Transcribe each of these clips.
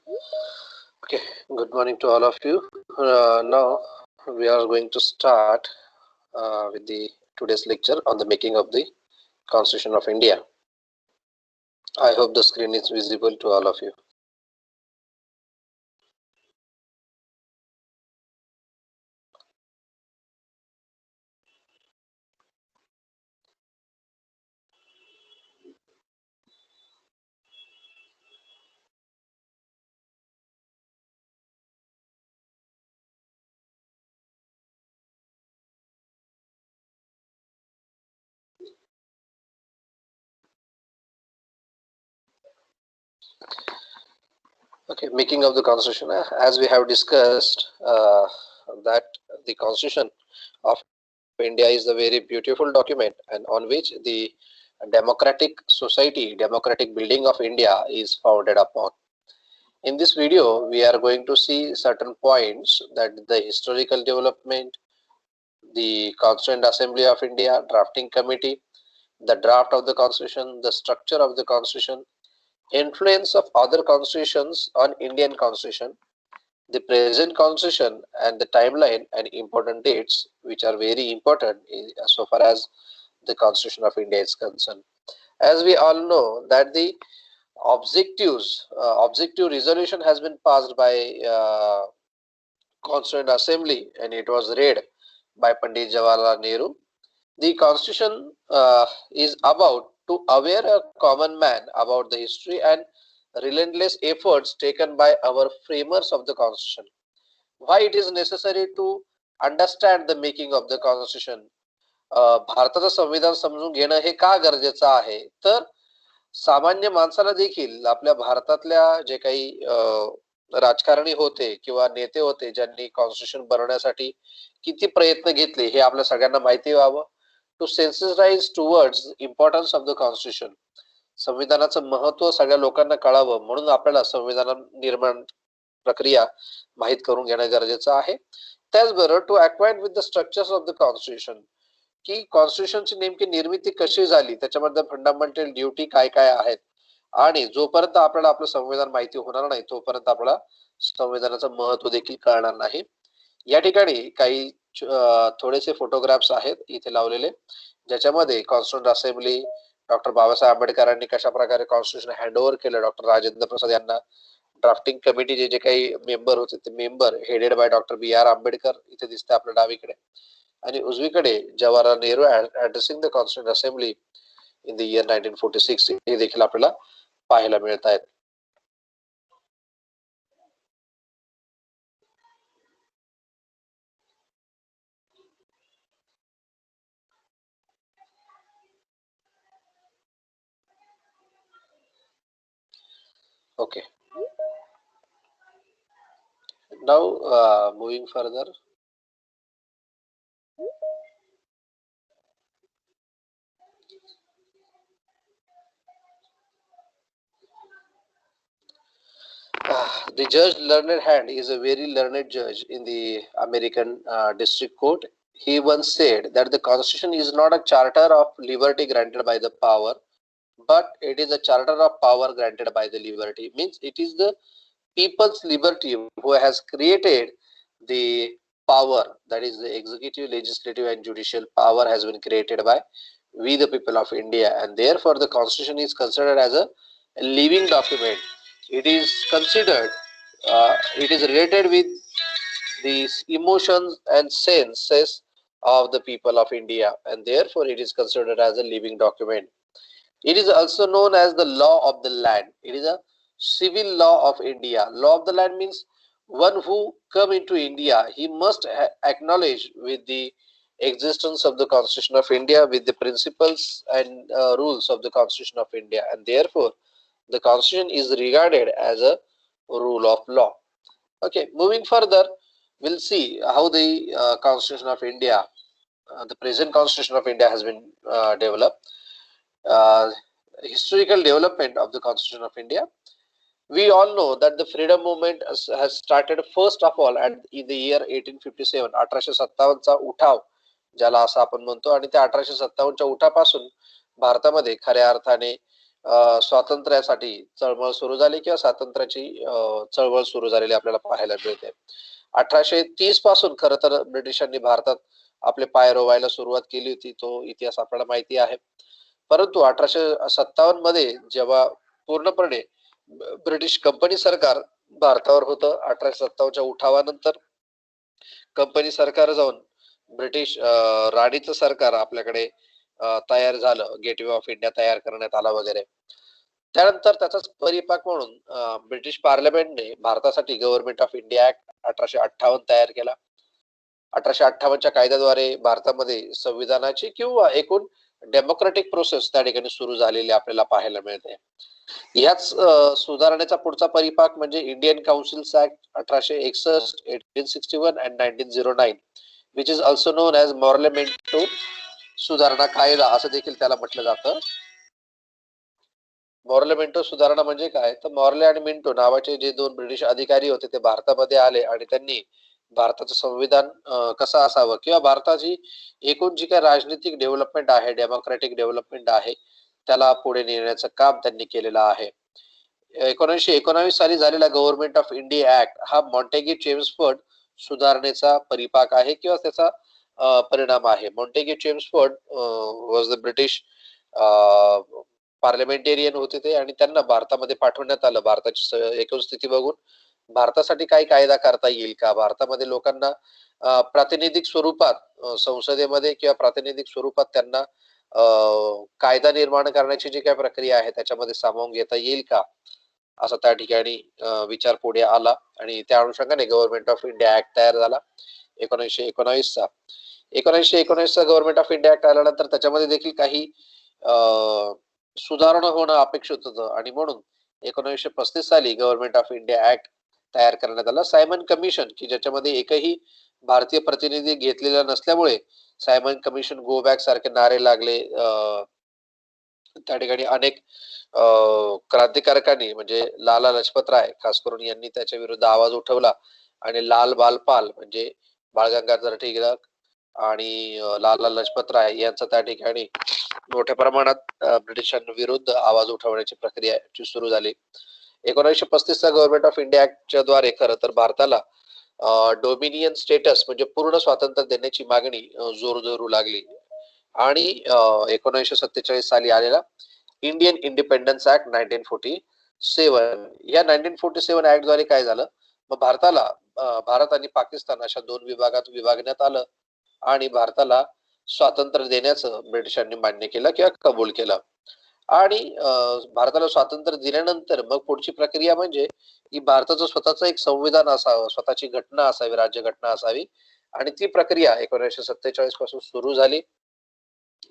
Okay, good morning to all of you. Now we are going to start with the today's lecture on the making of the Constitution of India. I hope the screen is visible to all of you. Okay, making of the Constitution. As we have discussed, that the Constitution of India is a very beautiful document, and on which the democratic society, democratic building of India is founded upon. In this video, we are going to see certain points that the historical development, the Constituent Assembly of India, drafting committee, the draft of the constitution, the structure of the constitution, influence of other constitutions on Indian constitution, the present constitution, and the timeline and important dates, which are very important so far as the constitution of India is concerned. As we all know that the objective resolution has been passed by Constituent Assembly, and it was read by Pandit Jawaharlal Nehru. The Constitution is about to aware a common man about the history and relentless efforts taken by our framers of the Constitution. Why it is necessary to understand the making of the Constitution. भारताचं संविधान समजून घेणं हे का गरजेचं आहे, तर सामान्य माणसाला देखील आपल्या भारतातल्या जे काही राजकारणी होते किंवा नेते होते ज्यांनी कॉन्स्टिट्यूशन बनवण्यासाठी किती प्रयत्न घेतले हे आपल्या सगळ्यांना माहिती व्हावं. To sensitize towards importance of the constitution, संविधानाचं महत्व सगळ्या लोकांना कळावं म्हणून आपल्याला संविधान निर्माण प्रक्रिया माहीत करून घेणं गरजेचं आहे. त्याचबरोबर to acquaint with the structures of the constitution, की कॉन्स्टिट्यूशनची नेमकी निर्मिती कशी झाली, त्याच्यामध्ये फंडामेंटल ड्युटी काय काय आहेत, आणि जोपर्यंत आपल्याला आपलं संविधान माहिती होणार नाही तोपर्यंत आपल्याला संविधानाचं महत्व देखील कळणार नाही. या ठिकाणी काही थोडेसे फोटोग्राफ्स आहेत इथे लावलेले, ज्याच्यामध्ये कॉन्स्टिट्यूंट असेंब्ली, डॉक्टर बाबासाहेब आंबेडकरांनी कशा प्रकारे कॉन्स्टिट्यूशन हँडओव्हर केलं डॉक्टर राजेंद्र प्रसाद यांना, ड्राफ्टिंग कमिटीचे जे काही मेंबर होते ते member headed by doctor B R Ambedkar इथे दिसते आपल्या डावीकडे, आणि उजवीकडे Jawaharlal Nehru addressing the constituent assembly in the year 1946 हे देखील आपल्याला पाहायला मिळत आहेत. Okay, now moving further. The judge Learned Hand is a very learned judge in the American District Court. He once said that the Constitution is not a charter of liberty granted by the power, but it is a charter of power granted by the liberty. Means it is the people's liberty who has created the power, that is the executive, legislative, and judicial power has been created by we the people of India, and therefore the Constitution is considered as a living document. It is considered, it is related with these emotions and senses of the people of India, and therefore it is considered as a living document. It is also known as the law of the land. It is a civil law of India. Law of the land means one who come into India, he must acknowledge with the existence of the Constitution of India, with the principles and rules of the Constitution of India, and therefore the Constitution is regarded as a rule of law. Okay, moving further, we'll see how the Constitution of India, the present Constitution of India has been developed. Historical development of the Constitution of India. We all know that the freedom movement has started first of all in the year 1857. 1857 चा उठाव ज्याला असं आपण म्हणतो, आणि त्या 1857 च्या उठावापासून भारतामध्ये खऱ्या अर्थाने स्वातंत्र्यासाठी चळवळ सुरू झाली किंवा स्वातंत्र्याची चळवळ सुरू झालेली आपल्याला पाहायला मिळते. 1830 पासून खरं तर ब्रिटिशांनी भारतात आपले पाय रोवायला सुरुवात केली होती. तो इतिहास आपल्याला माहिती आहे. परंतु 1857 मध्ये जेव्हा पूर्णपणे ब्रिटिश कंपनी सरकार भारतावर होतं, 1857च्या उठावानंतर कंपनी सरकार जाऊन ब्रिटिश राणीचं सरकार आपल्याकडे तयार झालं. गेटवे ऑफ इंडिया तयार करण्यात आला वगैरे. त्यानंतर त्याचाच परिपाक म्हणून ब्रिटिश पार्लमेंटने भारतासाठी गव्हर्नमेंट ऑफ इंडिया ऍक्ट 1858 तयार केला. 1858च्या कायद्याद्वारे भारतामध्ये संविधानाची किंवा एकूण डेमोक्रेटिक प्रोसेस त्या ठिकाणी सुरू झालेली आपल्याला पाहायला मिळते. याच सुधारणेचा पुढचा परिपाक म्हणजे Indian councils act 1861, 1861 and 1909 which is also known as Morley Minto सुधारणा कायदा असं देखील त्याला म्हटलं जातं. मॉर्लेमेंटो सुधारणा म्हणजे काय, तर मॉर्ले आणि मिंटो नावाचे जे दोन ब्रिटिश अधिकारी होते ते भारतामध्ये आले आणि त्यांनी भारताचं संविधान कसं असावं किंवा भारताची एकूण जी काही राजनीतिक डेव्हलपमेंट आहे, डेमोक्रेटिक डेव्हलपमेंट आहे, त्याला पुढे नेण्याचं काम त्यांनी केलेलं आहे. 1919 साली झालेला गव्हर्नमेंट ऑफ इंडिया ऍक्ट हा मॉन्टेग्यू चेम्सफोर्ड सुधारणेचा परिपाक आहे किंवा त्याचा परिणाम आहे. Montagu Chelmsford was the British parliamentarian होते ते आणि त्यांना भारतामध्ये पाठवण्यात आलं. भारताची एकूण स्थिती बघून भारतासाठी काय कायदा करता येईल का, भारतामध्ये लोकांना प्रातिनिधिक स्वरूपात संसदेमध्ये किंवा प्रातिनिधिक स्वरूपात त्यांना कायदा निर्माण करण्याची जी काही प्रक्रिया आहे त्याच्यामध्ये सामावून घेता येईल का, असा त्या ठिकाणी विचार पुढे आला आणि त्या अनुषंगाने गव्हर्नमेंट ऑफ इंडिया ऍक्ट तयार झाला 1919चा. 1919चा गव्हर्नमेंट ऑफ इंडिया ऍक्ट आल्यानंतर त्याच्यामध्ये देखील काही सुधारणा होणं अपेक्षित होतं आणि म्हणून 1935 साली गव्हर्नमेंट ऑफ इंडिया ऍक्ट तयार करण्यात आला. सायमन कमिशन की ज्याच्यामध्ये एकही भारतीय प्रतिनिधी घेतलेला नसल्यामुळे सायमन कमिशन गो बॅक सारखे नारे लागले. त्या ठिकाणी अनेक क्रांतिकारकांनी म्हणजे लाला लजपत राय खास करून यांनी त्याच्या विरुद्ध आवाज उठवला आणि लाल बालपाल म्हणजे बाळ गंगाधर टिळक आणि लाला लजपत राय यांचा त्या ठिकाणी मोठ्या प्रमाणात ब्रिटिशांविरुद्ध आवाज उठवण्याची प्रक्रिया सुरू झाली. 1935चा गव्हर्नमेंट ऑफ इंडिया ऍक्टच्या द्वारे खरं तर भारताला डोमिनियन स्टेटस म्हणजे पूर्ण स्वातंत्र्य देण्याची मागणी जोर धरू लागली आणि 1947 साली आलेला इंडियन इंडिपेंडन्स ऍक्ट 1947 या 1947 ऍक्ट द्वारे काय झालं, मग भारताला भारत आणि पाकिस्तान अशा दोन विभागात विभागण्यात आलं आणि भारताला स्वातंत्र्य देण्याचं ब्रिटिशांनी मान्य केलं किंवा कबूल केलं. आणि भारताला स्वातंत्र्य दिल्यानंतर मग पुढची प्रक्रिया म्हणजे की भारताचं स्वतःचं एक संविधान असावं, स्वतःची घटना असावी, राज्यघटना असावी आणि ती प्रक्रिया 1947 पासून सुरू झाली.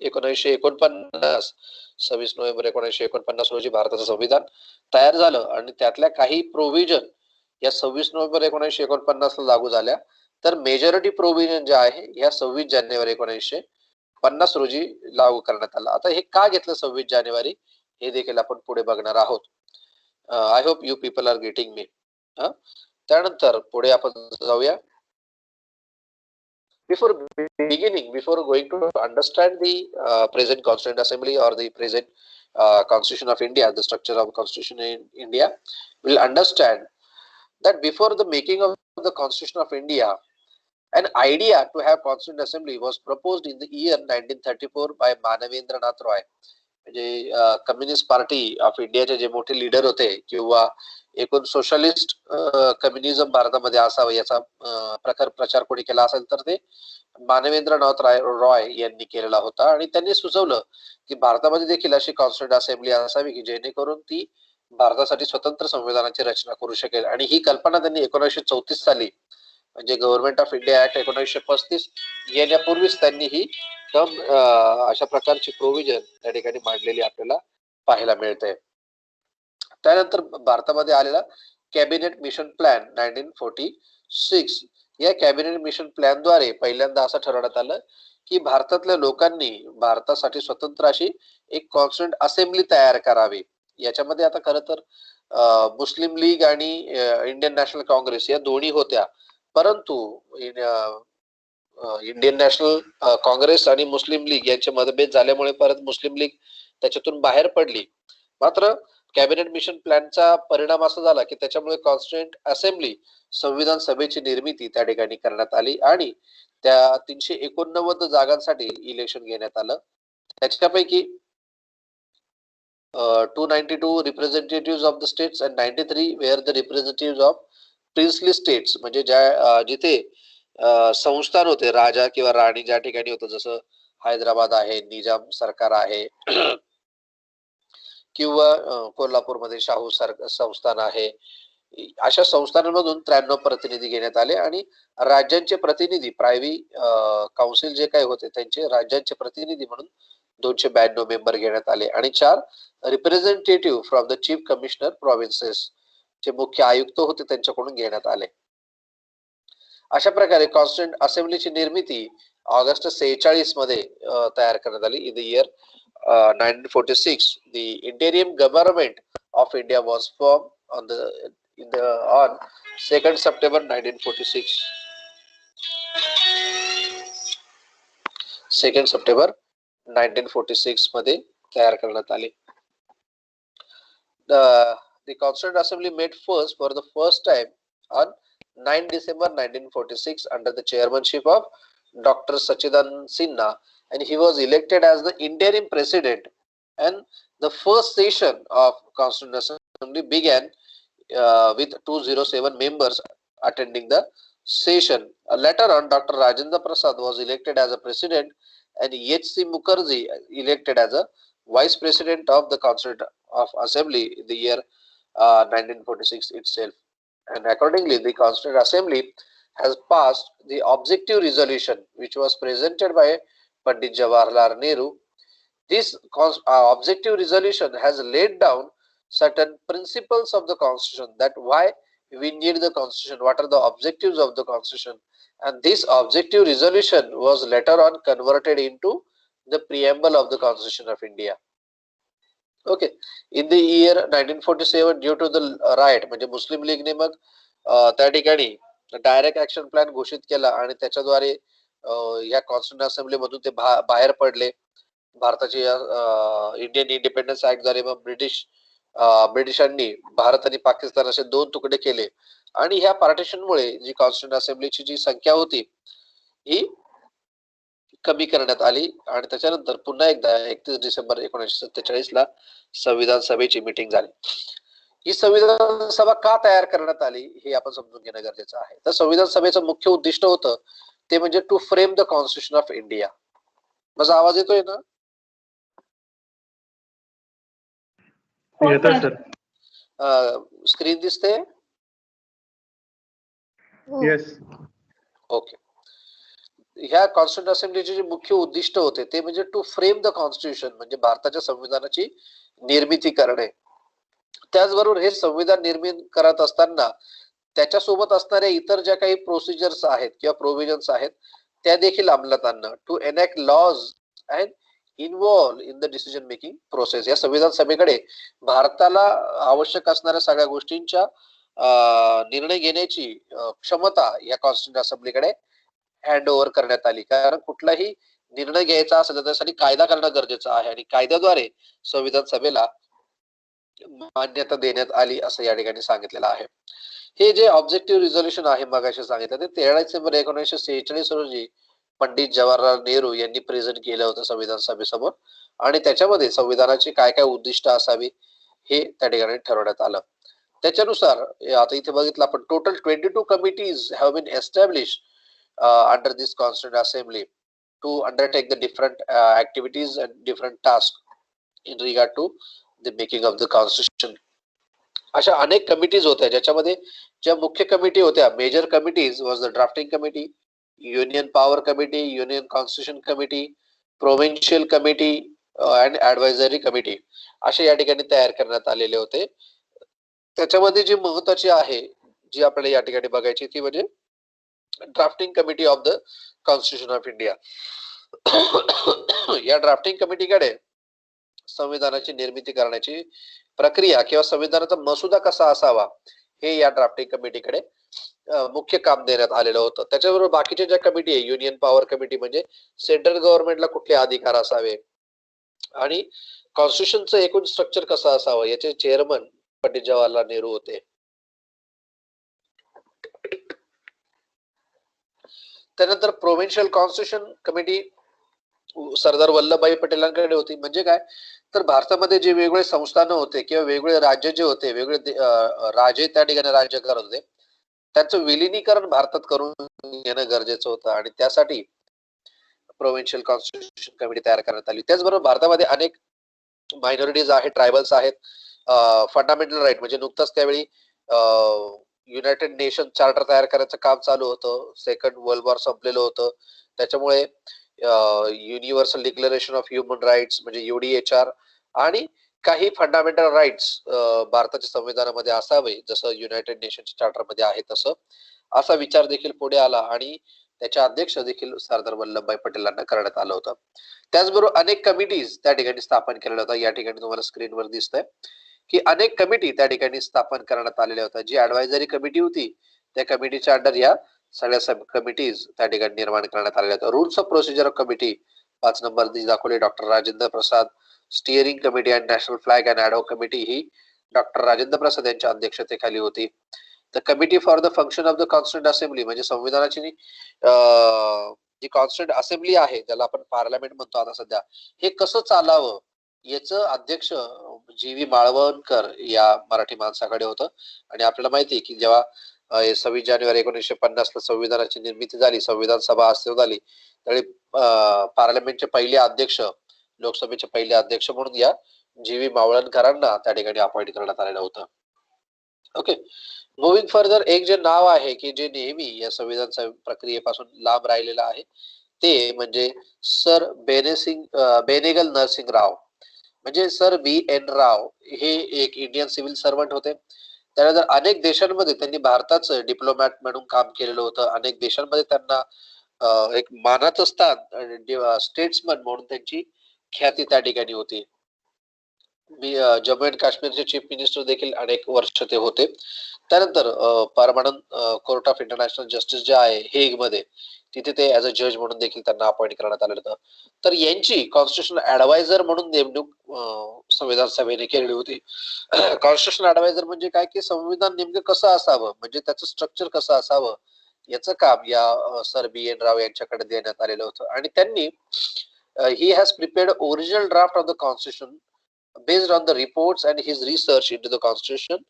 1949 26 नोव्हेंबर 1949 रोजी भारताचं संविधान तयार झालं आणि त्यातल्या काही प्रोव्हिजन या 26 नोव्हेंबर 1949 ला लागू झाल्या. तर मेजॉरिटी प्रोव्हिजन जे आहे या 26 जानेवारी 1950 रोजी लागू करण्यात आला. आता हे का घेतलं 26 जानेवारी हे देखील आपण पुढे बघणार आहोत. I hope you people are getting me. त्यानंतर पुढे आपण जाऊया. Before before going to understand the present Constituent Assembly or the present Constitution of India, the structure of Constitution in India, we'll understand that before the making of the Constitution of India, an idea to have Constituent Assembly was proposed in the year 1934 by Manavendranath Roy. म्हणजे communist party of इंडियाचे जे मोठे leader होते किंवा एकूण socialist communism भारतामध्ये असावं याचा प्रचार कोणी केला असेल तर ते मानवेंद्रनाथ रॉय यांनी केलेला होता आणि त्यांनी सुचवलं की भारतामध्ये देखील अशी कॉन्स्टिट्यूंट असेंब्ली असावी की जेणेकरून ती भारतासाठी स्वतंत्र संविधानाची रचना करू शकेल. आणि ही कल्पना त्यांनी 1934 साली म्हणजे गव्हर्नमेंट ऑफ इंडिया ऍक्ट 1935 येण्यापूर्वीच त्यांनी ही अशा प्रकारची प्रोव्हिजन त्या ठिकाणी मांडलेली आपल्याला पाहायला मिळते. त्यानंतर भारतामध्ये आलेला कॅबिनेट मिशन प्लॅन 1946 या कॅबिनेट मिशन प्लॅन द्वारे पहिल्यांदा असं ठरवण्यात आलं की भारतातल्या लोकांनी भारतासाठी स्वतंत्र अशी एक कॉन्स्टिट्यूंट असेंब्ली तयार करावी. याच्यामध्ये आता खरं तर मुस्लिम लीग आणि इंडियन नॅशनल काँग्रेस या दोन्ही होत्या, परंतु इंडियन नॅशनल काँग्रेस आणि मुस्लिम लीग यांचे मतभेद झाल्यामुळे परत मुस्लिम लीग त्याच्यातून बाहेर पडली मात्र कॅबिनेट मिशन प्लॅनचा परिणाम असा झाला की त्याच्यामुळे कॉन्स्टिट्युएंट असेंब्ली संविधान सभेची निर्मिती त्या ठिकाणी करण्यात आली आणि त्या 389 जागांसाठी इलेक्शन घेण्यात आलं. त्याच्यापैकी 292 representative of the states and 93 were the representative of princely states, म्हणजे ज्या जिथे संस्थान होते, राजा किंवा राणी ज्या ठिकाणी होतं, जसं हैदराबाद आहे, निजाम सरकार आहे किंवा कोल्हापूरमध्ये शाहू संस्थान आहे, अशा संस्थानांमधून 93 प्रतिनिधी घेण्यात आले आणि राज्यांचे प्रतिनिधी प्रायव्ही काउन्सिल जे काही होते त्यांचे राज्यांचे प्रतिनिधी म्हणून 292 मेंबर घेण्यात आले आणि 4 representative from the chief commissioner provinces, जे मुख्य आयुक्त होते त्यांच्याकडून घेण्यात आले. अशा प्रकारे कॉन्स्टिट्युएंट असेंब्लीची निर्मिती ऑगस्ट 46 मध्ये तयार करण्यात आली. In the year 1946 the interim government of India was formed on 2nd September 1946. 2nd September 1946 मध्ये तयार करण्यात आली. The Constituent Assembly met for the first time on 9 December 1946 under the chairmanship of Dr. Sachidanand Sinha, and he was elected as the interim president, and the first session of Constituent Assembly began with 207 members attending the session. Later on, Dr. Rajendra Prasad was elected as a president and H.C. Mukherjee elected as a vice president of the Constituent of Assembly in the year 1946 itself. And accordingly, the Constituent Assembly has passed the objective resolution which was presented by Pandit Jawaharlal Nehru. This objective resolution has laid down certain principles of the Constitution, that why we need the Constitution, what are the objectives of the Constitution, and this objective resolution was later on converted into the preamble of the Constitution of India. Okay, in the year 1947 due to the riot, म्हणजे मुस्लिम लीगने मग त्या ठिकाणी direct action plan घोषित केला आणि त्याच्याद्वारे या constituent assembly मधून ते बाहेर पडले. भारताची इंडियन इंडिपेंडन्स ऍक्ट द्वारे मग ब्रिटिशांनी भारत आणि पाकिस्तान असे 2 तुकडे केले आणि ह्या पार्टिशनमुळे जी कॉन्स्टिट्युएंट असेंब्लीची जी संख्या होती ही कमी करण्यात आली आणि त्याच्यानंतर पुन्हा एकदा 31 डिसेंबर 1947 ला संविधान सभेची मीटिंग झाली. ही संविधान सभा का तयार करण्यात आली हे आपण समजून घेणं गरजेचं आहे. तर संविधान सभेचं मुख्य उद्दिष्ट होतं ते म्हणजे to frame the constitution of India. माझा आवाज येतोय ना? येतोय सर. स्क्रीन दिसते? येस. ओके. ह्या कॉन्स्टिट्युएंट असेंब्लीचे जे मुख्य उद्दिष्ट होते ते म्हणजे टू फ्रेम द कॉन्स्टिट्यूशन, म्हणजे भारताच्या संविधानाची निर्मिती करणे. त्याचबरोबर हे संविधान निर्मिती करत असताना त्याच्यासोबत असणाऱ्या इतर ज्या काही प्रोसिजर्स आहेत किंवा प्रोव्हिजन्स आहेत त्या देखील अंमलात आणणं. To enact laws and involve in the decision making process. या संविधान सभेकडे भारताला आवश्यक असणाऱ्या सगळ्या गोष्टींच्या निर्णय घेण्याची क्षमता या कॉन्स्टिट्युएंट असेंब्लीकडे हँड ओव्हर करण्यात आली. कारण कुठलाही निर्णय घ्यायचा असेल तर त्यासाठी कायदा करणं गरजेचं आहे आणि कायद्याद्वारे संविधान सभेला मान्यता देण्यात आली असं या ठिकाणी सांगितलेलं आहे. हे जे ऑब्जेक्टिव्ह रिझोल्युशन आहे मगाशी सांगितलं ते 13 डिसेंबर 1946 रोजी पंडित जवाहरलाल नेहरू यांनी प्रेझेंट केलं होतं संविधान सभेसमोर आणि त्याच्यामध्ये संविधानाची काय काय उद्दिष्ट असावी हे त्या ठिकाणी ठरवण्यात आलं. त्याच्यानुसार आता इथे बघितलं आपण total 22 committees have been established under this constituent assembly to undertake the different activities and different tasks in regard to the making of the constitution. अशा अनेक कमिटीज होत्या ज्याच्यामध्ये ज्या मुख्य कमिटी होत्या, major committees was the drafting committee, union power committee, union constitution committee, provincial committee and advisory committee असे या ठिकाणी तयार करण्यात आलेले होते. त्याच्यामध्ये जी महत्वाची आहे जी आपल्याला या ठिकाणी बघायची ती म्हणजे drafting committee of the constitution of India. या ड्राफ्टिंग कमिटीकडे संविधानाची निर्मिती करण्याची प्रक्रिया किंवा संविधानाचा मसुदा कसा असावा हे या ड्राफ्टिंग कमिटीकडे मुख्य काम देण्यात आलेलं होतं. त्याच्याबरोबर बाकीच्या ज्या कमिटी आहे, युनियन पॉवर कमिटी म्हणजे सेंट्रल गव्हर्नमेंटला कुठले अधिकार असावे आणि कॉन्स्टिट्यूशनचं एकूण स्ट्रक्चर कसं असावं याचे चेअरमन पंडित जवाहरलाल नेहरू होते. त्यानंतर provincial constitution committee Sardar Vallabhbhai पटेलांकडे होती. म्हणजे काय, तर भारतामध्ये जे वेगवेगळे संस्थान होते किंवा वेगवेगळे राज्य जे होते, वेगवेगळे राजे त्या ठिकाणी राज्य करत होते, त्यांचं विलिनीकरण भारतात करून घेणं गरजेचं होतं आणि त्यासाठी प्रोव्हिन्शियल कॉन्स्टिट्यूशन कमिटी तयार करण्यात आली. त्याचबरोबर भारतामध्ये अनेक मायनॉरिटीज आहेत, ट्रायबल्स आहेत. फंडामेंटल राईट म्हणजे नुकतंच त्यावेळी युनायटेड नेशन चार्टर तयार करायचं काम चालू होतं. सेकंड वर्ल्ड वॉर संपलेलं होतं. त्याच्यामुळे universal declaration of human rights म्हणजे UDHR आणि काही फंडामेंटल राईट्स भारताच्या संविधानामध्ये असावे, जसं युनायटेड नेशनच्या चार्टरमध्ये आहे तसं, असा विचार देखील पुढे आला आणि त्याचे अध्यक्ष देखील सरदार वल्लभभाई पटेलांना करण्यात आलं होतं. त्याचबरोबर अनेक कमिटीज त्या ठिकाणी स्थापन केलेल्या होत्या. या ठिकाणी तुम्हाला स्क्रीनवर दिसतंय की अनेक कमिटी त्या ठिकाणी स्थापन करण्यात आलेल्या होत्या. जी ऍडवायझरी कमिटी होती त्या कमिटीच्या अंडर या सगळ्या सब कमिटीज त्या ठिकाणी निर्माण करण्यात आलेल्या होत्या. Rules of procedure of committee 5 number दाखवले doctor Rajendra Prasad. Steering committee and national flag and ad hoc committee ही डॉक्टर राजेंद्र प्रसाद यांच्या अध्यक्षतेखाली होती. The committee for the function of the constituent assembly म्हणजे संविधानाची जी कॉन्स्टिट्यूंट असेंब्ली आहे, ज्याला आपण पार्लमेंट म्हणतो आता सध्या, हे कसं चालावं याचं अध्यक्ष GV माळवणकर या मराठी माणसाकडे होतं. आणि आपल्याला माहिती आहे की जेव्हा 26 जानेवारी 1950 ला संविधानाची निर्मिती झाली, संविधान सभा अस्तित्वात आली, त्यावेळी पार्लमेंटचे पहिले अध्यक्ष, लोकसभेचे पहिले अध्यक्ष म्हणून या GV मावळणकरांना त्या ठिकाणी अपॉइंट करण्यात आलेलं होतं. ओके, मुव्हिंग फर्दर, एक जे नाव आहे की जे नेहमी या संविधान प्रक्रियेपासून लांब राहिलेलं आहे ते म्हणजे सर बेनेगल नरसिंग राव. म्हणजे सर BN राव हे एक इंडियन सिव्हिल सर्वंट होते. त्यानंतर अनेक देशांमध्ये त्यांनी भारताचं डिप्लोमॅट म्हणून काम केलेलं होतं. अनेक देशांमध्ये त्यांना एक मानाचं स्थान, स्टेट्समन म्हणून त्यांची ख्याती त्या ठिकाणी होती. जम्मू अँड काश्मीरचे चीफ मिनिस्टर देखील अनेक वर्ष ते होते. त्यानंतर permanent court of international justice J आहे हेग मध्ये, तिथे ते ऍज अ जज म्हणून देखील त्यांना अपॉइंट करण्यात आलेलं होतं. तर यांची कॉन्स्टिट्यूशन ऍडवायझर म्हणून नेमणूक संविधान सभेने केलेली होती. कॉन्स्टिट्यूशन ऍडवायझर म्हणजे काय, की संविधान नेमकं कसं असावं, म्हणजे त्याचं स्ट्रक्चर कसं असावं याचं काम या सर BN राव यांच्याकडे देण्यात आलेलं होतं. आणि त्यांनी he has prepared original draft of the constitution based on the reports and his research into the constitution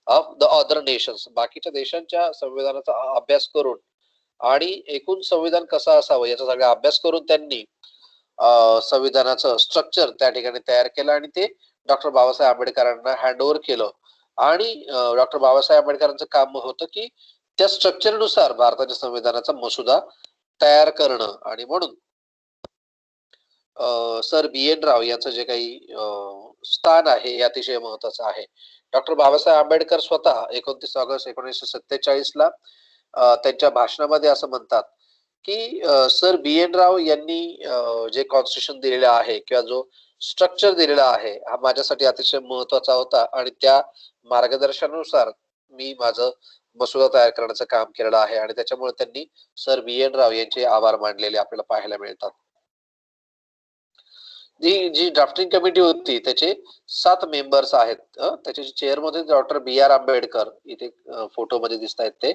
of the other nations. बाकीच्या देशांच्या संविधानाचा अभ्यास करून आणि एकूण संविधान कसं असावं याचा सगळा अभ्यास करून त्यांनी संविधानाचं स्ट्रक्चर त्या ठिकाणी तयार केलं आणि ते डॉक्टर बाबासाहेब आंबेडकरांना हँड ओव्हर केलं. आणि डॉक्टर बाबासाहेब आंबेडकरांचं काम होतं की त्या स्ट्रक्चरनुसार भारताच्या संविधानाचा मसुदा तयार करणं. आणि म्हणून सर BN राव यांचं जे काही स्थान आहे हे अतिशय महत्वाचं आहे. डॉक्टर बाबासाहेब आंबेडकर स्वतः 29 ऑगस्ट 1947 ला त्यांच्या भाषणामध्ये असं म्हणतात की सर BN राव यांनी जे कॉन्स्टिट्यूशन दिलेलं आहे किंवा जो स्ट्रक्चर दिलेला आहे हा माझ्यासाठी अतिशय महत्वाचा होता आणि त्या मार्गदर्शनानुसार मी माझं मसुदा तयार करण्याचं काम केलेलं आहे. आणि त्याच्यामुळे त्यांनी सर BN राव यांचे आभार मानलेले आपल्याला पाहायला मिळतात. जी ड्राफ्टिंग कमिटी होती त्याचे 7 मेंबर्स आहेत. त्याचे चेअरमन डॉक्टर BR आंबेडकर, इथे फोटोमध्ये दिसत आहेत ते,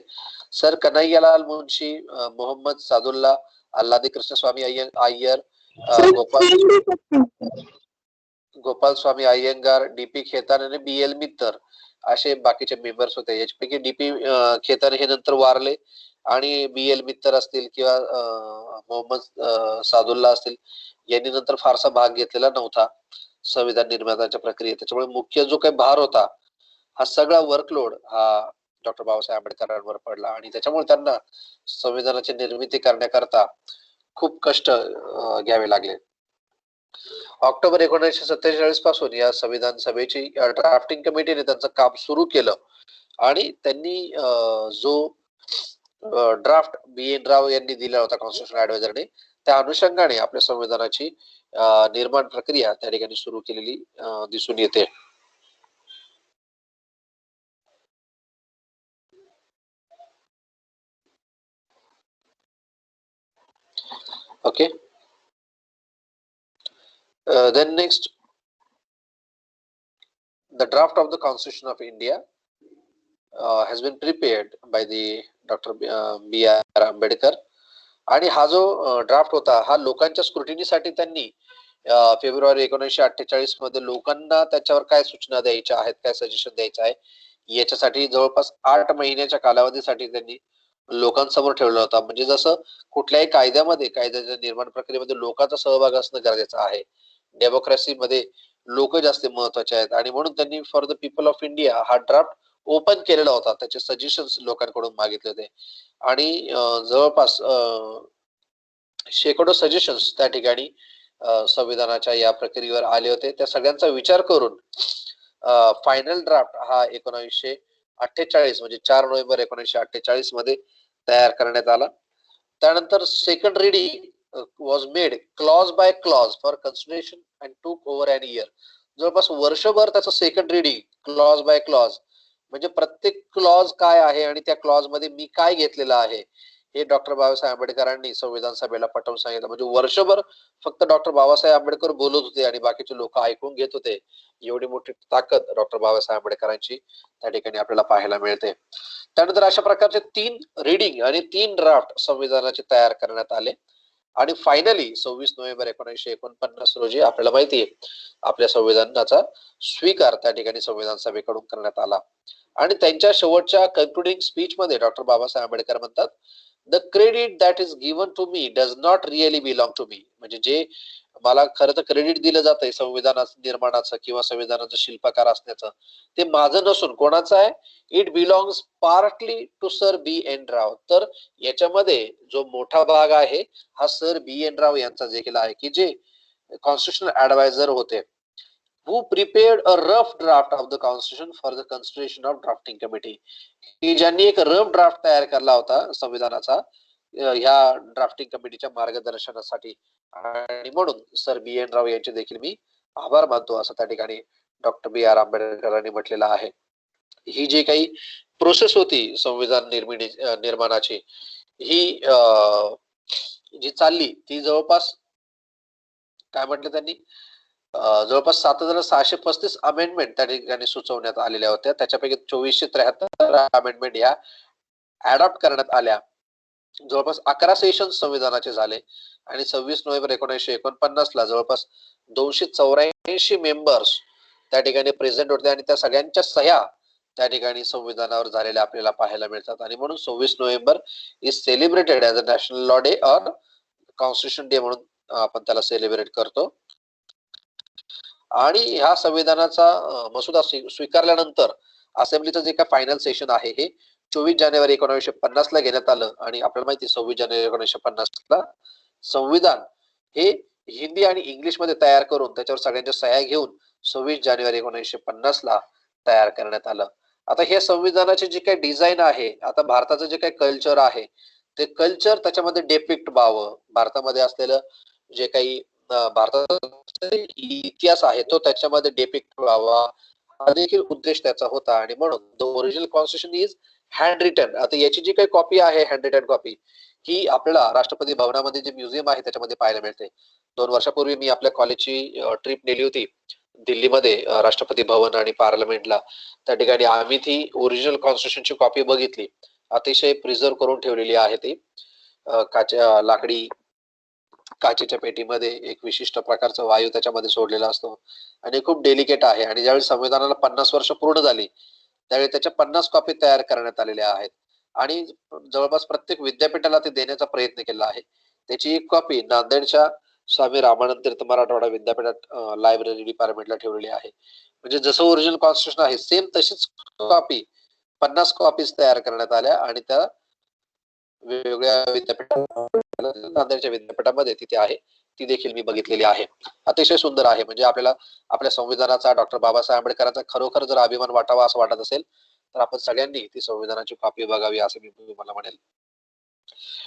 सर कन्हैयालाल मुंशी, मोहम्मद सादुल्ला, आल्हादी कृष्णस्वामी अय्यर, गोपाल स्वामी अय्यंगार, DP खेतान आणि BL मित्तर असे बाकीचे मेंबर्स होते. याच्यापैकी DP खेतान हे नंतर वारले आणि BL मित्तर असतील किंवा मोहम्मद सादुल्ला असतील यांनी नंतर फारसा भाग घेतलेला नव्हता संविधान निर्माणाच्या प्रक्रियेत. त्याच्यामुळे मुख्य जो काही भार होता हा सगळा वर्कलोड हा डॉक्टर बाबासाहेब आंबेडकरांवर पडला आणि त्याच्यामुळे त्यांना संविधानाची निर्मिती करण्याकरता खूप कष्ट घ्यावे लागले. ऑक्टोबर 1947 पासून या संविधान सभेची ड्राफ्टिंग कमिटीने त्यांचं काम सुरू केलं आणि त्यांनी जो ड्राफ्ट BN राव यांनी दिला होता कॉन्स्टिट्यूशन ऍडवायझरने, त्या अनुषंगाने आपल्या संविधानाची निर्माण प्रक्रिया त्या ठिकाणी सुरू केलेली दिसून येते. Okay, then next the draft of the Constitution of India has been prepared by the Dr. B.R. Ambedkar. आणि हा जो ड्राफ्ट होता हा लोकांच्या स्क्रुटिनीसाठी त्यांनी फेब्रुवारी 1948 मध्ये लोकांना त्याच्यावर काय सूचना द्यायच्या आहेत, काय सजेशन द्यायचं आहे याच्यासाठी जवळपास 8 महिन्याच्या कालावधीसाठी त्यांनी लोकांसमोर ठेवला होता. म्हणजे जसं कुठल्याही कायद्याच्या निर्माण प्रक्रियेमध्ये लोकांचा सहभाग असणं गरजेचं आहे. डेमोक्रेसीमध्ये लोक जास्त महत्वाचे आहेत आणि म्हणून त्यांनी for the people of India हा ड्राफ्ट ओपन केलेला होता. त्याचे सजेशन्स लोकांकडून मागितले होते आणि जवळपास शेकडो सजेशन्स त्या ठिकाणी संविधानाच्या या प्रक्रियेवर आले होते. त्या सगळ्यांचा विचार करून फायनल ड्राफ्ट हा 1948 म्हणजे 4 नोव्हेंबर 1948 मध्ये तयार करण्यात आला. त्यानंतर second reading was made clause by clause for consideration and टूक ओव्हर एन इयर. जवळपास वर्षभर त्याचं second reading clause by clause म्हणजे प्रत्येक क्लॉज काय आहे आणि त्या क्लॉज मध्ये मी काय घेतलेलं आहे हे डॉक्टर बाबासाहेब आंबेडकरांनी संविधान सभेला पटवून सांगितलं. म्हणजे वर्षभर फक्त डॉक्टर बाबासाहेब आंबेडकर बोलत होते आणि बाकीचे लोक ऐकून घेत होते. एवढी मोठी ताकद डॉक्टर बाबासाहेब आंबेडकरांची त्या ठिकाणी आपल्याला पाहायला मिळते. त्यानंतर अशा प्रकारचे 3 रीडिंग आणि 3 ड्राफ्ट संविधानाचे तयार करण्यात आले आणि फायनली 26 नोव्हेंबर 1949 रोजी आपल्याला माहिती आहे आपल्या संविधानाचा स्वीकार त्या ठिकाणी संविधान सभेकडून करण्यात आला. आणि त्यांच्या शेवटच्या कन्क्लुडिंग स्पीच मध्ये डॉक्टर बाबासाहेब आंबेडकर म्हणतात, the credit that is given to me does not really belong to me. म्हणजे जे मला खरं तर क्रेडिट दिलं जातंय संविधानाचं निर्माणाचं किंवा संविधानाचं शिल्पकार असण्याचं ते माझं नसून कोणाचं आहे, it belongs partly to sir B N Rau. तर याच्यामध्ये जो मोठा भाग आहे हा सर बी एन राव यांचा देखील आहे की जे कॉन्स्टिट्यूशनल ऍडवायझर होते. who prepared a rough draft of the constitution for the consideration of drafting committee. की ज्यांनी एक रफ ड्राफ्ट तयार केला होता संविधानाचा ह्या ड्राफ्टिंग कमिटीच्या मार्गदर्शनासाठी. आणि म्हणून सर बी एन राव यांचे देखील मी आभार मानतो असं त्या ठिकाणी डॉक्टर बी आर आंबेडकरांनी म्हटलेलं आहे. ही जी काही प्रोसेस होती संविधान निर्माणाची ही जी चालली ती जवळपास काय म्हटलं त्यांनी जवळपास 7,635 अमेंडमेंट त्या ठिकाणी सुचवण्यात आलेल्या होत्या. त्याच्यापैकी 2473 अमेंडमेंट ह्या अडॉप्ट करण्यात आल्या. जवळपास 11 सेशन संविधानाचे झाले आणि 26 नोव्हेंबर 1949 ला जवळपास 284 मेंबर्स त्या ठिकाणी प्रेझेंट होते आणि त्या सगळ्यांच्या सह्या त्या ठिकाणी संविधानावर झालेल्या आपल्याला पाहायला मिळतात. आणि म्हणून 26 November is celebrated as a national law day or constitution day म्हणून आपण त्याला सेलिब्रेट करतो. आणि ह्या संविधानाचा मसुदा स्वीकारल्यानंतर असेंब्लीचं जे काय फायनल सेशन आहे हे 24 जानेवारी 1950 ला घेण्यात आलं. आणि आपल्याला माहिती 26 जानेवारी 1950 ला संविधान हे हिंदी आणि इंग्लिश मध्ये तयार करून त्याच्यावर सगळ्यांच्या सह्या घेऊन 26 जानेवारी 1950 ला तयार करण्यात आलं. आता हे संविधानाचे जे काही डिझाईन आहे, आता भारताचं जे काही कल्चर आहे ते कल्चर त्याच्यामध्ये डेपिक्ट व्हावं, भारतामध्ये असलेलं जे काही भारताचा इतिहास आहे तो त्याच्यामध्ये डेपिक्ट व्हावा हा देखील उद्देश त्याचा होता. आणि म्हणून the original constitution is hand written. आता याची जी काही कॉपी आहे हँड रिटन कॉपी ही आपल्याला राष्ट्रपती भवनामध्ये जे म्युझियम आहे त्याच्यामध्ये पाहायला मिळते. 2 वर्षापूर्वी मी आपल्या कॉलेजची ट्रिप नेली होती दिल्लीमध्ये राष्ट्रपती भवन आणि पार्लमेंटला. त्या ठिकाणी आम्ही ती ओरिजिनल कॉन्स्टिट्यूशनची कॉपी बघितली. अतिशय प्रिझर्व करून ठेवलेली आहे ती लाकडी काचेच्या पेटीमध्ये एक विशिष्ट प्रकारचा वायू त्याच्यामध्ये सोडलेला असतो आणि खूप डेलिकेट आहे. आणि ज्यावेळी संविधानाला 50 वर्ष पूर्ण झाली त्यावेळी त्याच्या 50 कॉपी तयार करण्यात आलेल्या आहेत आणि जवळपास प्रत्येक विद्यापीठाला ते देण्याचा प्रयत्न केला आहे. त्याची एक कॉपी नांदेडच्या स्वामी रामानंद तीर्थ मराठवाडा विद्यापीठात लायब्ररी डिपार्टमेंटला ठेवलेली आहे. म्हणजे जसं ओरिजिनल कॉन्स्टिट्यूशन आहे सेम तशीच कॉपी 50 कॉपीज तयार करण्यात आल्या आणि त्या वेगवेगळ्या नांदेडच्या विद्यापीठामध्ये तिथे आहे. ती देखील मी बघितलेली आहे. अतिशय सुंदर आहे. म्हणजे आपल्याला आपल्या संविधानाचा डॉक्टर बाबासाहेब आंबेडकरांचा खरोखर जर अभिमान वाटावा असं वाटत असेल तर आपण सगळ्यांनी ती संविधानाची कॉपी बघावी असं मी तुम्हाला म्हणेल.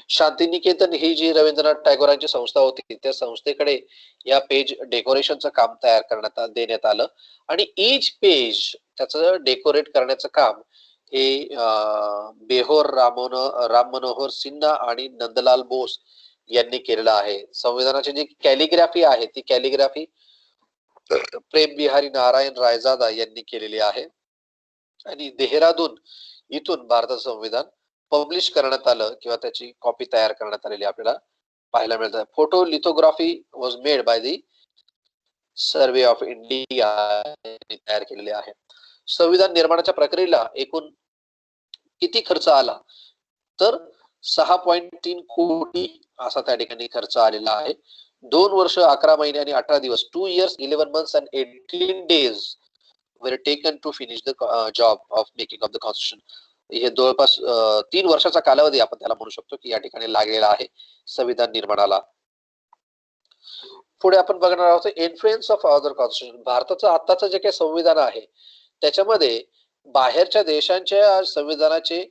शांतिनिकेतन ही जी रवींद्रनाथ टागोरांची संस्था होती त्या संस्थेकडे या पेज डेकोरेशनचं काम तयार करण्यात देण्यात आलं आणि ईच पेज त्याचं डेकोरेट करण्याचं काम हे बेहोर राम मनोहर सिन्हा आणि नंदलाल बोस यांनी केलेलं आहे. संविधानाची जी कॅलिग्राफी आहे ती कॅलिग्राफी प्रेम बिहारी नारायण रायजादा यांनी केलेली आहे आणि देहरादून इथून भारताचं संविधान पब्लिश करण्यात आलं किंवा त्याची कॉपी तयार करण्यात आलेली आपल्याला पाहायला मिळतं. Photo lithography was made by the survey of India तयार केलेले आहे. संविधान निर्माणाच्या प्रक्रियेला एकूण किती खर्च आला तर 6.3 कोटी असा त्या ठिकाणी खर्च आलेला आहे. 2 वर्ष 11 महिने आणि 18 दिवस 2 years 11 months and 18 days were taken to finish the job of making of the constitution. हे जवळपास 3 वर्षाचा कालावधी आपण त्याला म्हणू शकतो की या ठिकाणी लागलेला आहे संविधान निर्माणाला. पुढे आपण बघणार आहोत इन्फ्लुएन्स ऑफ अदर कॉन्स्टिट्यूशन. भारताचं आताचं जे काही संविधान आहे त्याच्यामध्ये बाहेरच्या देशांच्या संविधानाचे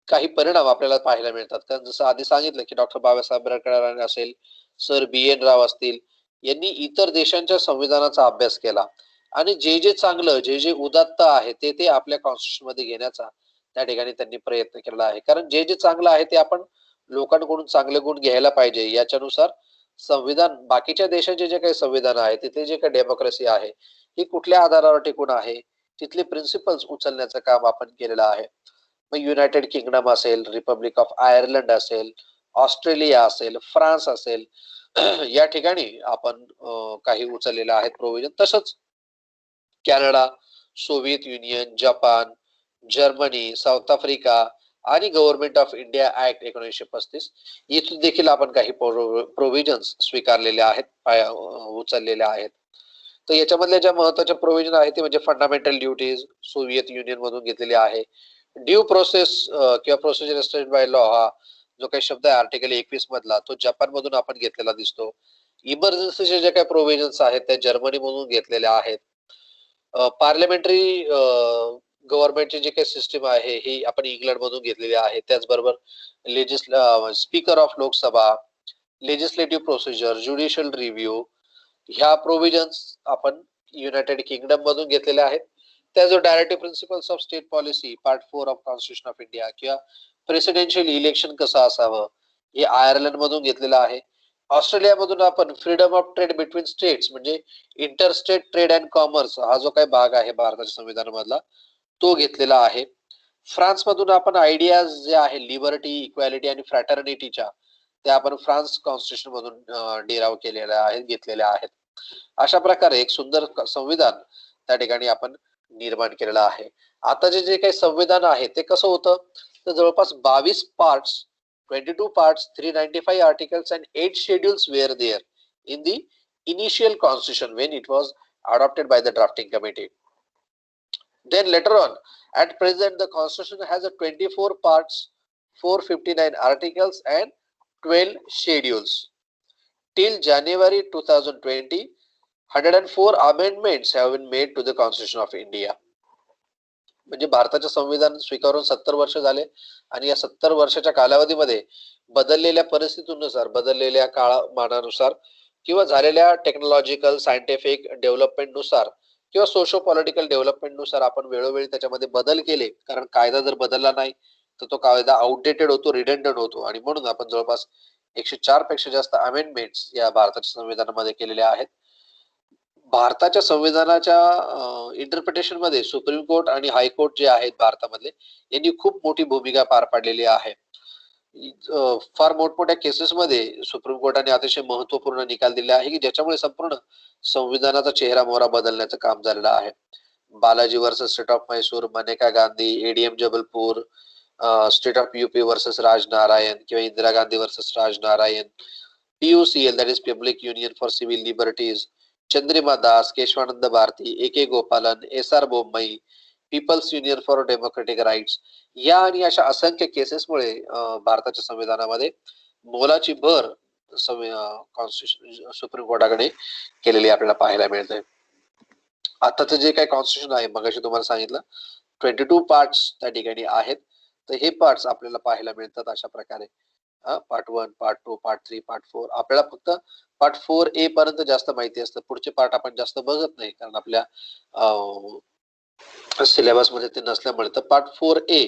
काही परिणाम आपल्याला पाहायला मिळतात. कारण जसं आधी सांगितलं की डॉक्टर बाबासाहेब आंबेडकर असेल, सर BN राव असतील, यांनी इतर देशांच्या संविधानाचा अभ्यास केला आणि जे जे चांगलं, जे जे उदात्त आहे ते आपल्या कॉन्स्टिट्यूशन मध्ये घेण्याचा त्या ठिकाणी त्यांनी प्रयत्न केलेला आहे. कारण जे जे चांगलं आहे ते आपण लोकांकडून चांगले गुण घ्यायला पाहिजे. याच्यानुसार संविधान बाकीच्या देशाचे जे काही संविधान आहे तिथे जे काही डेमोक्रेसी आहे ही कुठल्या आधारावर टिकून आहे तिथले प्रिन्सिपल्स उचलण्याचं काम आपण केलेलं आहे. मग युनायटेड किंगडम असेल, रिपब्लिक ऑफ आयर्लंड असेल, ऑस्ट्रेलिया असेल, फ्रान्स असेल या ठिकाणी आपण काही उचललेलं आहेत प्रोव्हिजन. तसंच Canada, Soviet union, Japan, Germany, south Africa आणि गव्हर्नमेंट ऑफ इंडिया ऍक्ट 1935 इथून देखील आपण काही प्रोव्हिजन्स स्वीकारलेले आहेत, उचललेले आहेत. तर याच्यामधल्या ज्या महत्वाच्या प्रोव्हिजन आहेत ते म्हणजे फंडामेंटल ड्युटीज सोव्हिएत युनियन मधून घेतलेले आहे. ड्यू प्रोसेस किंवा प्रोसिजर एस्टॅब्लिश्ड बाय लॉ हा जो काही शब्द आहे आर्टिकल 21 मधला तो जपान मधून आपण घेतलेला दिसतो. इमर्जन्सीचे जे काही प्रोव्हिजन्स आहेत त्या जर्मनी मधून घेतलेल्या आहेत. पार्लमेंटरी गव्हर्नमेंटची जी काही सिस्टीम आहे ही आपण इंग्लंड मधून घेतलेली आहे. त्याचबरोबर speaker of Lok Sabha, legislative procedure, judicial review ह्या प्रोव्हिजन्स आपण युनायटेड किंगडम मधून घेतलेल्या आहेत. त्याच directive principles of state policy part 4 of constitution of India किंवा प्रेसिडेन्शियल इलेक्शन कसं असावं हे आयर्लंड मधून घेतलेलं आहे. ऑस्ट्रेलिया मधून आपण freedom of trade between states म्हणजे इंटरस्टेट ट्रेड अँड कॉमर्स हा जो काही भाग आहे भारताच्या संविधानामधला तो घेतलेला आहे. फ्रान्स मधून आपण आयडियाज जे आहे लिबर्टी, इक्वॅलिटी आणि फ्रॅटर्निटीच्या त्या आपण फ्रान्स कॉन्स्टिट्यूशन मधून डिराव केलेल्या आहेत, घेतलेल्या आहेत. अशा प्रकारे एक सुंदर संविधान त्या ठिकाणी आपण निर्माण केलेलं आहे. आताचे जे काही संविधान आहे ते कसं होतं तर जवळपास 22 parts, 22 parts, 395 articles and 8 schedules were there in the initial constitution when it was adopted by the drafting committee. Then later on, at present, the constitution has a 24 parts, 459 articles and 12 schedules. Till January 2020, 104 amendments have been made to the Constitution of India. म्हणजे भारताचे संविधान स्वीकारून 70 वर्ष झाले आणि या 70 वर्षाच्या कालावधीमध्ये बदललेल्या परिस्थितीनुसार, बदललेल्या काळामानानुसार किंवा झालेल्या टेक्नॉलॉजिकल सायंटिफिक डेव्हलपमेंटनुसार किंवा सोशो पॉलिटिकल डेव्हलपमेंटनुसार आपण वेळोवेळी त्याच्यामध्ये बदल केले. कारण कायदा जर बदलला नाही तर तो कायदा आउटडेटेड होतो, रिडंडंट होतो आणि म्हणून आपण जवळपास 104 पेक्षा जास्त अमेंडमेंट्स या भारताच्या संविधानामध्ये केलेल्या आहेत. भारताच्या संविधानाच्या इंटरप्रिटेशन मध्ये सुप्रीम कोर्ट आणि हायकोर्ट जे आहेत भारतामधले यांनी खूप मोठी भूमिका पार पाडलेली आहे. फार मोठमोठ्या केसेस मध्ये सुप्रीम कोर्टाने अतिशय महत्वपूर्ण निकाल दिले आहे की ज्याच्यामुळे संपूर्ण संविधानाचा चेहरा मोहरा बदलण्याचं काम झालेलं आहे. Balaji versus state of Mysore, Maneka Gandhi, ADM Jabalpur, state of UP versus Rajnarayan किंवा Indira Gandhi versus Rajnarayan, PUCL that is public union for civil liberties, Chandrima Das, Kesavananda Bharati, AK Gopalan, SR Bommai, people's union for democratic rights या आणि अशा असंख्य केसेसमुळे भारताच्या संविधानामध्ये मोलाची भर कॉन्स्टिट्यूशन सुप्रीम कोर्टाकडे केलेली आपल्याला पाहायला मिळते. आताचं जे काही कॉन्स्टिट्यूशन आहे मगाशी तुम्हाला सांगितलं 22 पार्ट्स त्या ठिकाणी आहेत. तर हे पार्ट्स आपल्याला पाहायला मिळतात अशा प्रकारे पार्ट 1, पार्ट 2, पार्ट 3, पार्ट 4. आपल्याला फक्त पार्ट 4A पर्यंत जास्त माहिती असतं. पुढचे पार्ट आपण जास्त बघत नाही कारण आपल्या सिलेबस मध्ये ते नसल्यामुळे. तर पार्ट 4A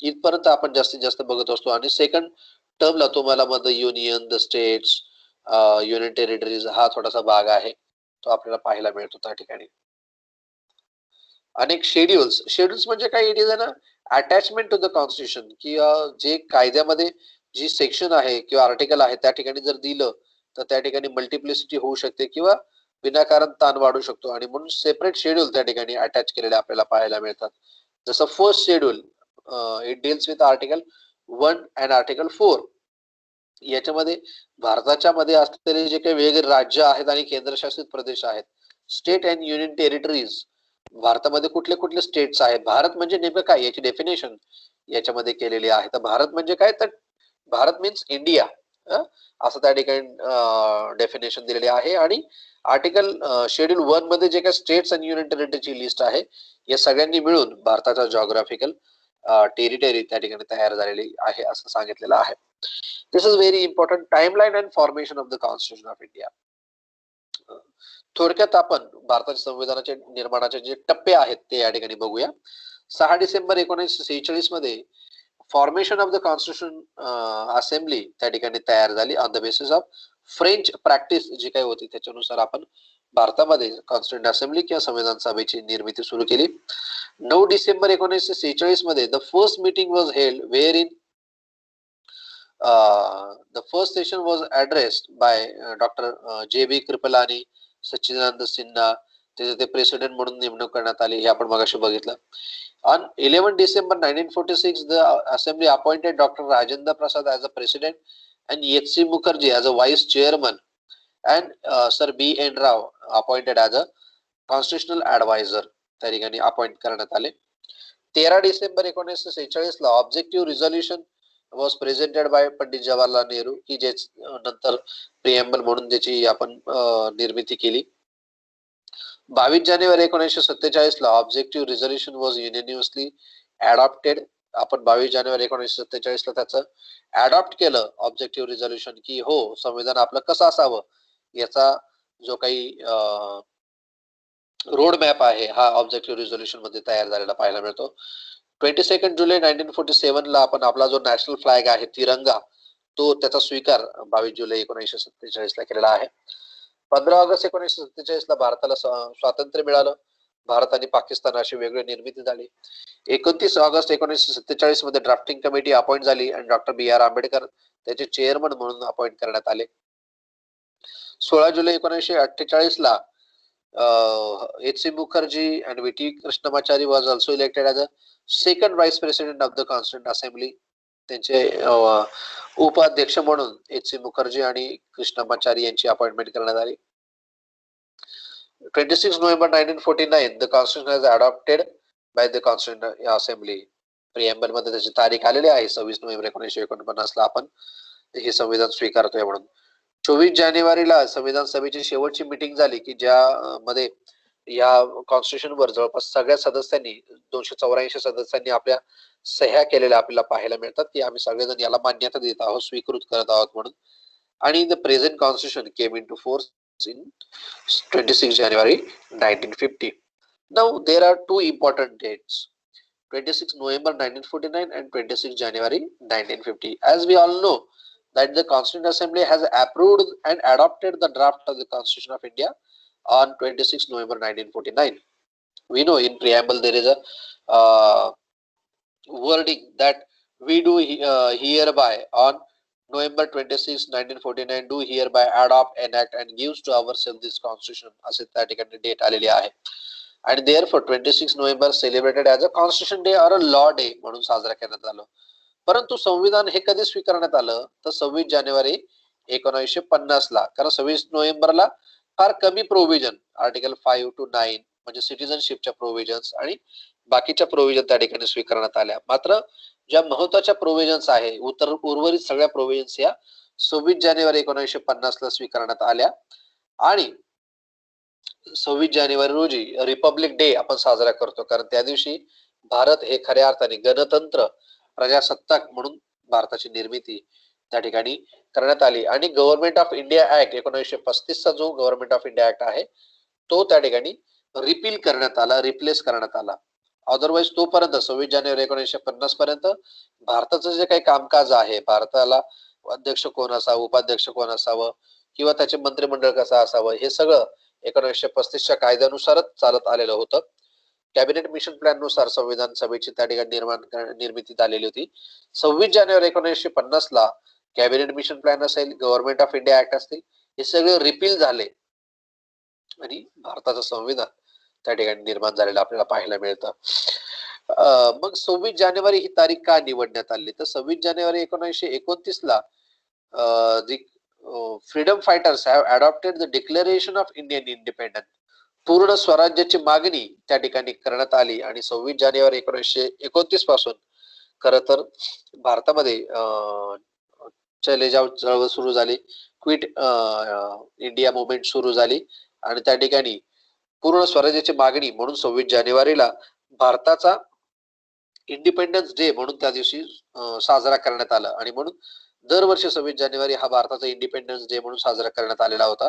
इथपर्यंत आपण जास्तीत जास्त बघत असतो आणि सेकंड टर्मला तुम्हाला मध्ये union, the states, union territories हा थोडासा भाग आहे. तो आपल्याला पाहायला मिळतो त्या ठिकाणी. अनेक शेड्यूल्स म्हणजे काय, it is an attachment to the constitution, की जे कायद्यामध्ये जी सेक्शन आहे किंवा आर्टिकल आहे त्या ठिकाणी जर दिलं तर त्या ठिकाणी मल्टिप्लिसिटी होऊ शकते किंवा विनाकारण ताण वाढू शकतो, आणि म्हणून सेपरेट शेड्यूल त्या ठिकाणी अटॅच केलेले आपल्याला पाहायला मिळतात. जसं first schedule it deals with article 1 and article 4. याच्यामध्ये भारताच्या मध्ये असलेले जे काही वेगवेगळे राज्य आहेत आणि केंद्रशासित प्रदेश आहेत, स्टेट अँड युनियन टेरिटरीज, भारतामध्ये कुठले कुठले स्टेट्स आहेत, भारत म्हणजे नेमकं काय याची डेफिनेशन याच्यामध्ये केलेली आहे. तर भारत म्हणजे काय, तर भारत मीन्स इंडिया असं त्या ठिकाणी डेफिनेशन दिलेली आहे. आणि आर्टिकल शेड्यूल 1 मध्ये जे काही स्टेट्स अँड युनियन टेरिटरीची लिस्ट आहे, या सगळ्यांनी मिळून भारताचा जॉग्राफिकल टेरिटरी त्या ठिकाणी तयार झालेली आहे असं सांगितलेलं आहे. This is very important timeline and formation of the constitution of India. थोडक्यात आपण भारताच्या संविधानाचे निर्माणाचे जे टप्पे आहेत ते या ठिकाणी बघूया. 6 डिसेंबर 1946 मध्ये formation of the constitution assembly त्या ठिकाणी तयार झाली on the basis of French practice जी काही होती त्याच्यानुसार आपण भारतामध्ये कॉन्स्टिट्यूंट असेंब्ली किंवा संविधान सभेची निर्मिती सुरू केली. 9 डिसेंबर 1946 मध्ये the first meeting was held where in the first session was addressed by Dr. J.B. Kripalani, Sachchidanand Sinha, त्याचे ते प्रेसिडेंट म्हणून नेमणूक करण्यात आली, हे आपण मगाशी बघितलं. On 11 December 1946, the assembly appointed Dr. Rajendra Prasad as a president and H.C. Mukherjee as a vice chairman and Sir B.N. Rao appointed as a constitutional advisor. त्या ठिकाणी अपॉइंट करण्यात आले. 13 डिसेंबर 1946 ला objective resolution was presented bye Pandit Jawaharlal Nehru, की जे नंतर preamble म्हणून त्याची आपण निर्मिती केली. 22 जानेवारी 1947 ला objective resolution was universally adopted. आपण 22 जानेवारी 1947 ला त्याचं अडॉप्ट केलं ऑब्जेक्टिव्ह रिझोल्युशन, की हो संविधान आपलं कसं असावं याचा जो काही रोड मॅप आहे हा ऑब्जेक्टिव्ह रिझोल्युशन मध्ये तयार झालेला पाहायला मिळतो. 22 जुलै 1947 ला आपण आपला जो नॅशनल फ्लॅग आहे तिरंगा, तो त्याचा स्वीकार 22 जुलै 1947 ला केलेला आहे. 15 ऑगस्ट 1947 ला भारताला स्वातंत्र्य मिळालं. भारत आणि पाकिस्तान अशी वेगळी निर्मिती झाली. 29 ऑगस्ट 1947 मध्ये ड्राफ्टिंग कमिटी अपॉइंट झाली आणि डॉक्टर B.R. आंबेडकर त्याचे चेअरमन म्हणून अपॉइंट करण्यात आले. 16 जुलै 1948 ला H.C. Mukherjee and V.T. Krishnamachari was also elected as a second vice president of the Constituent Assembly. त्यांचे उपाध्यक्ष म्हणून H.C. Mukherjee आणि कृष्णमाचारी यांची अपॉइंटमेंट करण्यात आली. 26 November 1949 the Constitution was adopted by the Constituent Assembly. Preamble मध्ये त्याची तारीख आलेली आहे 26 नोव्हेंबर 1949 ला आपण हे संविधान स्वीकारतोय म्हणून. 24 जानेवारीला संविधान सभेची शेवटची मीटिंग झाली, की ज्यामध्ये या कॉन्स्टिट्यूशन वर जवळपास सगळ्या सदस्यांनी 284 सदस्यांनी आपल्या सह्या केलेल्या आपल्याला पाहायला मिळतात, की आम्ही सगळेजण याला मान्यता देत आहोत, स्वीकृत करत आहोत म्हणून. आणि the present constitution came into force in 26 January 1950. Now there are two important dates, 26 November 1949 and 26 January 1950. As we all know that the Constituent Assembly has approved and adopted the draft of the Constitution of India on 26 November 1949. We know in preamble there is a wording that we do hereby on November 26, 1949 do hereby adopt, enact and gives to ourselves this constitution असे त्या ठिकाणी date आलेली आहे. आणि therefore 26 November celebrated as a constitution day or a law day म्हणून साजरा करण्यात आलं. परंतु संविधान हे कधी स्वीकारण्यात आलं तर 26 जानेवारी 1950 ला, कारण 26 नोव्हेंबरला फार कमी प्रोव्हिजन आर्टिकल 5 to 9 म्हणजे सिटिझनशिपच्या प्रोव्हिजन्स आणि बाकीच्या प्रोव्हिजन त्या ठिकाणी स्वीकारण्यात आल्या. मात्र ज्या महत्वाच्या प्रोव्हिजन्स आहे उर्वरित सगळ्या प्रोव्हिजन्स या 26 जानेवारी 1950 ला स्वीकारण्यात आल्या. आणि 26 जानेवारी रोजी रिपब्लिक डे आपण साजरा करतो, कारण त्या दिवशी भारत हे खऱ्या अर्थाने गणतंत्र प्रजासत्ताक म्हणून भारताची निर्मिती त्या ठिकाणी करण्यात आली. आणि गव्हर्नमेंट ऑफ इंडिया ऍक्ट 1935 चा जो गव्हर्नमेंट ऑफ इंडिया ऍक्ट आहे तो त्या ठिकाणी रिपील करण्यात आला, रिप्लेस करण्यात आला. अदरवाईज तोपर्यंत 26 जानेवारी 1950 पर्यंत भारताचं जे काही कामकाज आहे, भारताला अध्यक्ष कोण असावं, उपाध्यक्ष कोण असावं किंवा त्याचे मंत्रिमंडळ कसं असावं, हे सगळं 1935च्या कायद्यानुसारच चालत आलेलं होतं. कॅबिनेट मिशन प्लॅन नुसार संविधान सभेची त्या ठिकाणी निर्मिती झालेली होती. 26 जानेवारी 1950 ला कॅबिनेट मिशन प्लॅन असेल, गव्हर्नमेंट ऑफ इंडिया ऍक्ट असतील, हे सगळे रिपील झाले आणि भारताचं संविधान त्या ठिकाणी निर्माण झालेलं आपल्याला पाहायला मिळतं. मग 26 जानेवारी ही तारीख का निवडण्यात आली? तर 26 जानेवारी 1929 ला the freedom fighters have adopted the declaration of Indian independence. पूर्ण स्वराज्याची मागणी त्या ठिकाणी करण्यात आली आणि 26 जानेवारी 1929 पासून खर तर भारतामध्ये चले जाव चळवळ सुरू झाली, क्विट इंडिया मुवमेंट सुरू झाली आणि त्या ठिकाणी पूर्ण स्वराज्याची मागणी म्हणून 26 जानेवारीला भारताचा इंडिपेंडन्स डे म्हणून त्या दिवशी साजरा करण्यात आला आणि म्हणून दरवर्षी 26 जानेवारी हा भारताचा इंडिपेंडन्स डे म्हणून साजरा करण्यात आलेला होता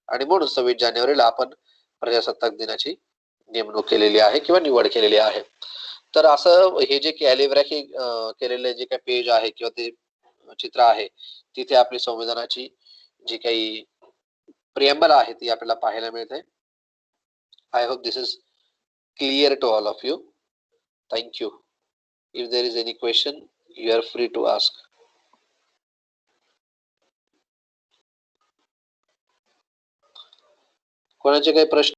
आणि म्हणून 26 जानेवारीला आपण प्रजासत्ताक दिनाची नेमणूक केलेली आहे किंवा निवड केलेली आहे. तर असं हे जे कॅलिग्राफी केलेले जे काही पेज आहे किंवा ते चित्र आहे तिथे आपली संविधानाची जी काही प्रिएम्बल आहे ती आपल्याला पाहायला मिळते. I hope this is clear to all of you. Thank you. If there is any question, you are free to ask. कोणाचे काही प्रश्न